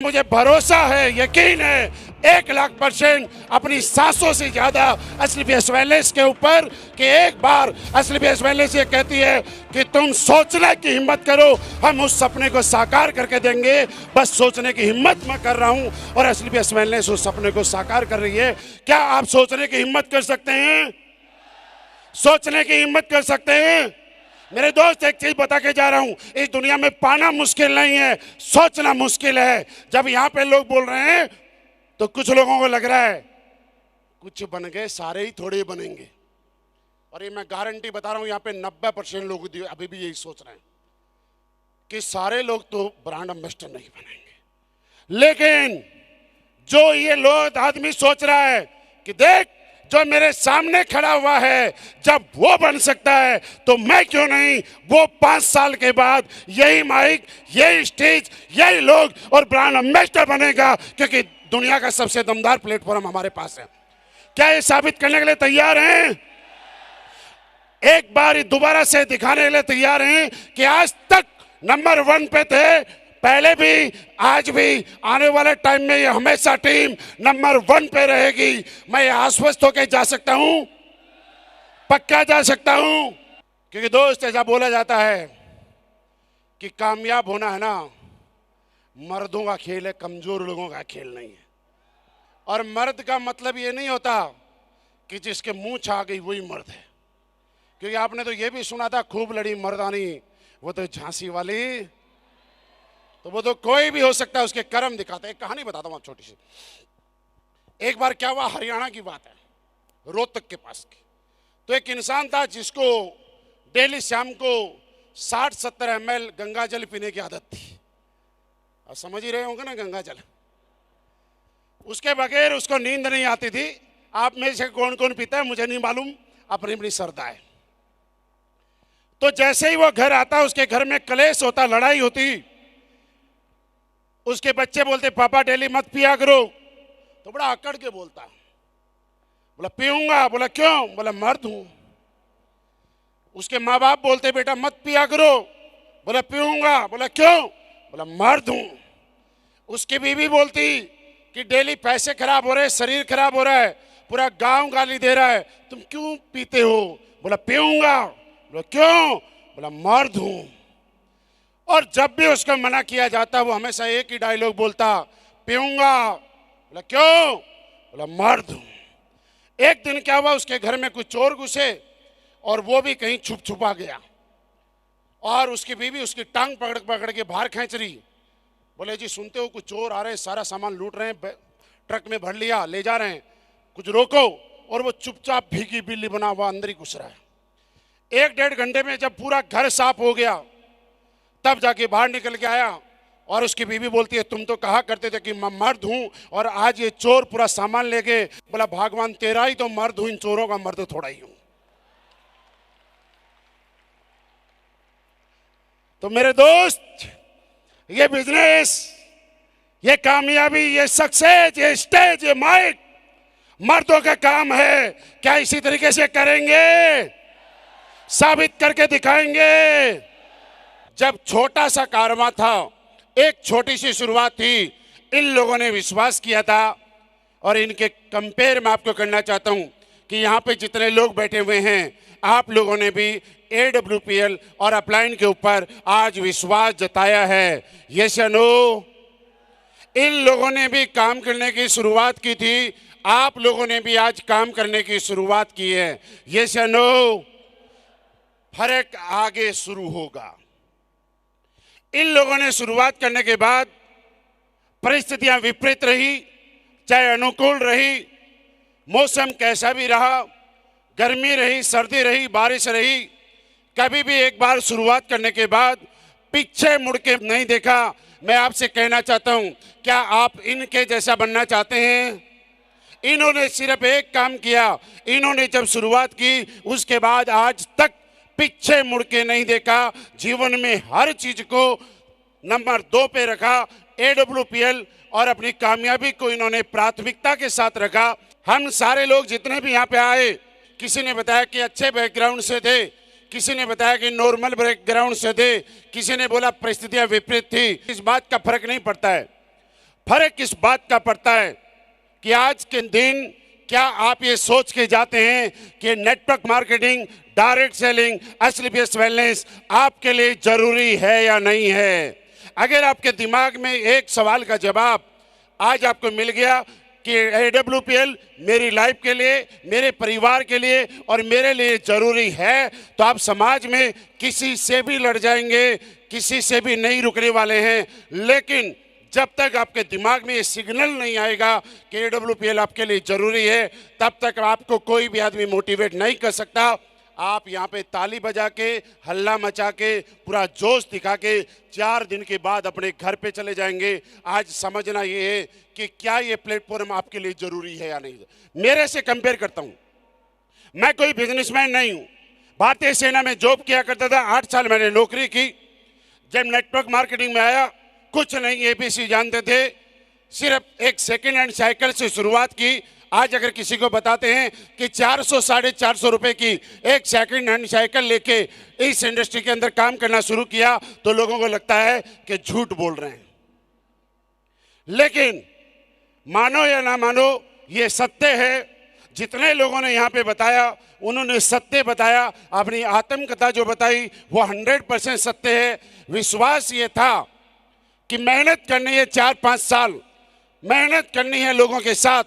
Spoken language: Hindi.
मुझे भरोसा है, यकीन है 1,00,000% अपनी सांसों से ज्यादा एसलीपीएस वेलनेस के ऊपर कि एक बार एसलीपीएस वेलनेस ये कहती है कि तुम सोचने की हिम्मत करो, हम उस सपने को साकार करके देंगे। बस सोचने की हिम्मत मैं कर रहा हूं और एसलीपीएस वेलनेस उस सपने को साकार कर रही है। क्या आप सोचने की हिम्मत कर सकते हैं? सोचने की हिम्मत कर सकते हैं? मेरे दोस्त, एक चीज बता के जा रहा हूं, इस दुनिया में पाना मुश्किल नहीं है, सोचना मुश्किल है। जब यहाँ पे लोग बोल रहे हैं तो कुछ लोगों को लग रहा है कुछ बन गए, सारे ही थोड़े बनेंगे। और ये मैं गारंटी बता रहा हूं, यहाँ पे 90% लोग अभी भी यही सोच रहे हैं कि सारे लोग तो ब्रांड एम्बेसडर नहीं बनेंगे। लेकिन जो ये लोग आदमी सोच रहा है कि देख, जो मेरे सामने खड़ा हुआ है, जब वो बन सकता है तो मैं क्यों नहीं। वो 5 साल के बाद यही माइक, यही स्टेज, यही लोग और ब्रांड एम्बेसडर बनेगा, क्योंकि दुनिया का सबसे दमदार प्लेटफॉर्म हमारे पास है। क्या ये साबित करने के लिए तैयार हैं? एक बार दोबारा से दिखाने के लिए तैयार हैं कि आज तक नंबर 1 पे थे, पहले भी, आज भी, आने वाले टाइम में ये हमेशा टीम नंबर 1 पे रहेगी। मैं आश्वस्त होकर जा सकता हूं, पक्का जा सकता हूं। क्योंकि दोस्त, ऐसा बोला जाता है कि कामयाब होना है ना, मर्दों का खेल है, कमजोर लोगों का खेल नहीं है। और मर्द का मतलब ये नहीं होता कि जिसके मूंछ आ गई वही मर्द है। क्योंकि आपने तो ये भी सुना था, खूब लड़ी मर्दानी, वो तो झांसी वाली, तो वो तो कोई भी हो सकता है, उसके कर्म दिखाते हैं। एक कहानी बताता हूं आप छोटी सी। एक बार क्या हुआ, हरियाणा की बात है, रोहतक के पास की। तो एक इंसान था जिसको डेली शाम को 60-70 ml गंगा जल पीने की आदत थी। आप समझ ही रहे होंगे ना, गंगा जल। उसके बगैर उसको नींद नहीं आती थी। आप में से कौन कौन पीता है मुझे नहीं मालूम, अपनी अपनी श्रद्धा है। तो जैसे ही वो घर आता, उसके घर में कलेश होता, लड़ाई होती। उसके बच्चे बोलते, पापा डेली मत पिया करो। तो बड़ा अकड़ के बोलता, बोला पीऊंगा। बोला क्यों? बोला मर्द हूं। उसके माँ बाप बोलते, बेटा मत पिया करो। बोला पीऊंगा। बोला क्यों? बोला मर्द हूं। उसकी बीवी बोलती कि डेली पैसे खराब हो रहे, शरीर खराब हो रहा है, पूरा गांव गाली दे रहा है, तुम क्यों पीते हो? बोला पीऊंगा। बोला क्यों? बोला मर्द हूं। और जब भी उसको मना किया जाता, वो हमेशा एक ही डायलॉग बोलता, पीऊंगा। बोला क्यों? बोला मर्द हूं। एक दिन क्या हुआ, उसके घर में कुछ चोर घुसे और वो भी कहीं छुप छुपा गया। और उसकी बीवी उसकी टांग पकड़ पकड़ के बाहर खींच रही। बोले जी सुनते हो, कुछ चोर आ रहे हैं, सारा सामान लूट रहे हैं, ट्रक में भर लिया, ले जा रहे हैं, कुछ रोको। और वो चुपचाप भीगी बिल्ली बना हुआ अंदर ही घुस रहा है। 1-1.5 घंटे में जब पूरा घर साफ हो गया, तब जाके बाहर निकल के आया। और उसकी बीवी बोलती है, तुम तो कहा करते थे कि मैं मर्द हूं, और आज ये चोर पूरा सामान ले गए। बोला भगवान, तेरा ही तो मर्द हूं, इन चोरों का मर्द थोड़ा ही हूं। तो मेरे दोस्त, ये बिजनेस, ये कामयाबी, ये सक्सेस, ये स्टेज, ये माइक मर्दों का काम है। क्या इसी तरीके से करेंगे? साबित करके दिखाएंगे। जब छोटा सा कारवां था, एक छोटी सी शुरुआत थी, इन लोगों ने विश्वास किया था। और इनके कंपेयर मैं आपको करना चाहता हूं कि यहाँ पे जितने लोग बैठे हुए हैं, आप लोगों ने भी AWPL और अपलाइन के ऊपर आज विश्वास जताया है। यस या नो? इन लोगों ने भी काम करने की शुरुआत की थी, आप लोगों ने भी आज काम करने की शुरुआत की है। यस या नो? फर्क आगे शुरू होगा। इन लोगों ने शुरुआत करने के बाद परिस्थितियां विपरीत रही, चाहे अनुकूल रही, मौसम कैसा भी रहा, गर्मी रही, सर्दी रही, बारिश रही, कभी भी एक बार शुरुआत करने के बाद पीछे मुड़ के नहीं देखा। मैं आपसे कहना चाहता हूं, क्या आप इनके जैसा बनना चाहते हैं? इन्होंने सिर्फ एक काम किया, इन्होंने जब शुरुआत की, उसके बाद आज तक पीछे मुड़ के नहीं देखा। जीवन में हर चीज को नंबर 2 पे रखा, AWPL और अपनी कामयाबी को इन्होंने प्राथमिकता के साथ रखा। हम सारे लोग जितने भी यहाँ पे आए, किसी ने बताया कि अच्छे बैकग्राउंड से थे, किसी ने बताया कि नॉर्मल बैकग्राउंड से थे, किसी ने बोला परिस्थितियां विपरीत थी। इस बात का फर्क नहीं पड़ता है। फर्क इस बात का पड़ता है कि आज के दिन क्या आप ये सोच के जाते हैं कि नेटवर्क मार्केटिंग, डायरेक्ट सेलिंग, एसलीपीएस वेलनेस आपके लिए जरूरी है या नहीं है? अगर आपके दिमाग में एक सवाल का जवाब आज आपको मिल गया कि AWPL मेरी लाइफ के लिए, मेरे परिवार के लिए और मेरे लिए जरूरी है, तो आप समाज में किसी से भी लड़ जाएंगे, किसी से भी नहीं रुकने वाले हैं। लेकिन जब तक आपके दिमाग में ये सिग्नल नहीं आएगा कि AWPL आपके लिए जरूरी है, तब तक आपको कोई भी आदमी मोटिवेट नहीं कर सकता। आप यहाँ पे ताली बजा के, हल्ला मचा के, पूरा जोश दिखा के 4 दिन के बाद अपने घर पे चले जाएंगे। आज समझना ये है कि क्या ये प्लेटफॉर्म आपके लिए जरूरी है या नहीं। मेरे से कंपेयर करता हूँ, मैं कोई बिजनेसमैन नहीं हूँ। भारतीय सेना में जॉब किया करता था, 8 साल मैंने नौकरी की। जब नेटवर्क मार्केटिंग में आया, कुछ नहीं ABC जानते थे, सिर्फ एक सेकेंड हैंड साइकिल से शुरुआत की। आज अगर किसी को बताते हैं कि 400 साढ़े 400 रुपए की एक सेकंड हैंड साइकिल लेके इस इंडस्ट्री के अंदर काम करना शुरू किया, तो लोगों को लगता है कि झूठ बोल रहे हैं। लेकिन मानो या ना मानो, ये सत्य है। जितने लोगों ने यहाँ पे बताया, उन्होंने सत्य बताया। अपनी आत्मकथा जो बताई वो 100% सत्य है। विश्वास ये था कि मेहनत करनी है, 4-5 साल मेहनत करनी है लोगों के साथ,